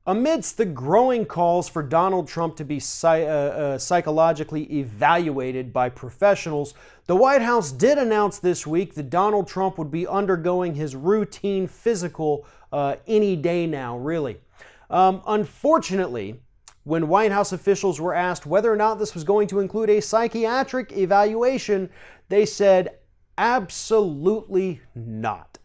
Amidst the growing calls for Donald Trump to be psychologically evaluated by professionals, the White House did announce this week that Donald Trump would be undergoing his routine physical any day now, really. Unfortunately, when White House officials were asked whether or not this was going to include a psychiatric evaluation, they said absolutely not.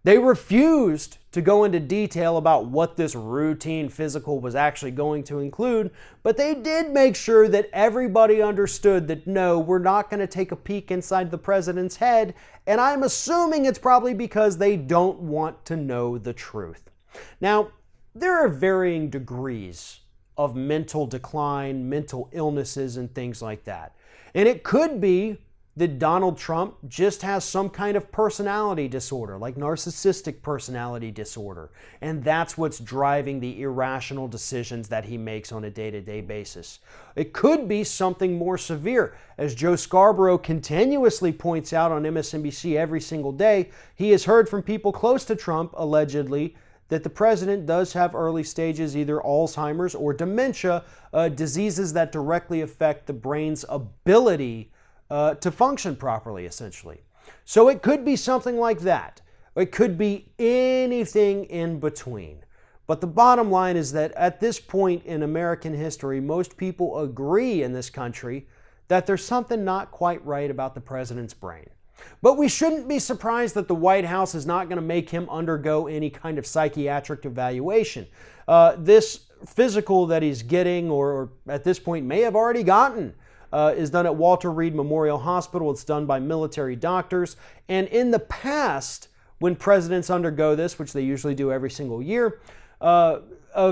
They refused to go into detail about what this routine physical was actually going to include, but they did make sure that everybody understood that no, we're not going to take a peek inside the president's head, and I'm assuming it's probably because they don't want to know the truth. Now, there are varying degrees of mental decline, mental illnesses, and things like that. And it could be that Donald Trump just has some kind of personality disorder, like narcissistic personality disorder. And that's what's driving the irrational decisions that he makes on a day-to-day basis. It could be something more severe. As Joe Scarborough continuously points out on MSNBC every single day, he has heard from people close to Trump, allegedly, that the president does have early stages, either Alzheimer's or dementia, diseases that directly affect the brain's ability to function properly, essentially. So it could be something like that. It could be anything in between. But the bottom line is that at this point in American history, most people agree in this country that there's something not quite right about the president's brain. But we shouldn't be surprised that the White House is not going to make him undergo any kind of psychiatric evaluation. This physical that he's getting, or at this point may have already gotten, is done at Walter Reed Memorial Hospital. It's done by military doctors. And in the past, when presidents undergo this, which they usually do every single year, a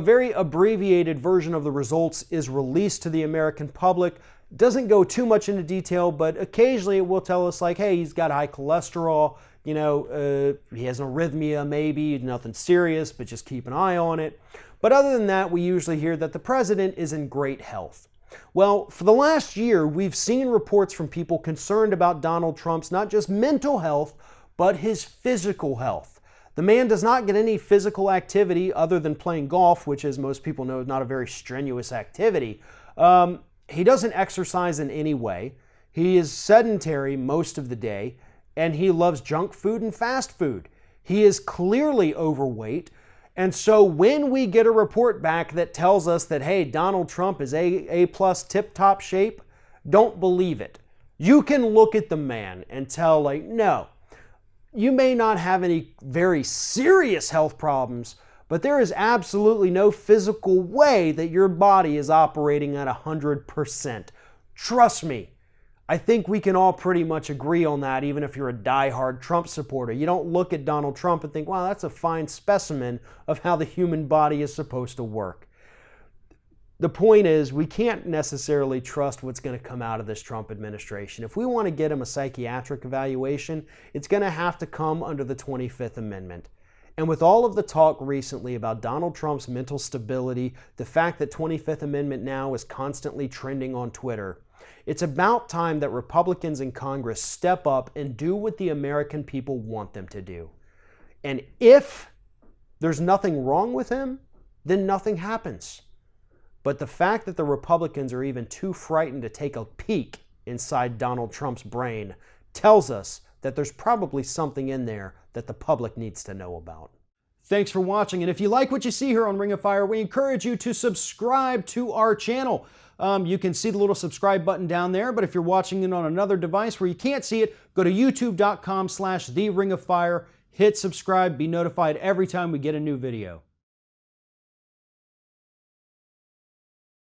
very abbreviated version of the results is released to the American public. Doesn't go too much into detail, but occasionally it will tell us like, hey, he's got high cholesterol, he has an arrhythmia maybe, nothing serious, but just keep an eye on it. But other than that, we usually hear that the president is in great health. Well, for the last year, we've seen reports from people concerned about Donald Trump's not just mental health, but his physical health. The man does not get any physical activity other than playing golf, which, as most people know, is not a very strenuous activity. He doesn't exercise in any way. He is sedentary most of the day, and he loves junk food and fast food. He is clearly overweight. And so when we get a report back that tells us that, hey, Donald Trump is A+ tip-top shape, don't believe it. You can look at the man and tell, like, no, you may not have any very serious health problems, but there is absolutely no physical way that your body is operating at 100%. Trust me. I think we can all pretty much agree on that, even if you're a diehard Trump supporter. You don't look at Donald Trump and think, wow, that's a fine specimen of how the human body is supposed to work. The point is, we can't necessarily trust what's going to come out of this Trump administration. If we want to get him a psychiatric evaluation, it's going to have to come under the 25th Amendment. And with all of the talk recently about Donald Trump's mental stability, the fact that 25th Amendment now is constantly trending on Twitter, it's about time that Republicans in Congress step up and do what the American people want them to do. And if there's nothing wrong with him, then nothing happens. But the fact that the Republicans are even too frightened to take a peek inside Donald Trump's brain tells us that there's probably something in there that the public needs to know about. Thanks for watching, and if you like what you see here on Ring of Fire, we encourage you to subscribe to our channel. You can see the little subscribe button down there, but if you're watching it on another device where you can't see it, go to youtube.com/TheRingOfFire, hit subscribe, be notified every time we get a new video.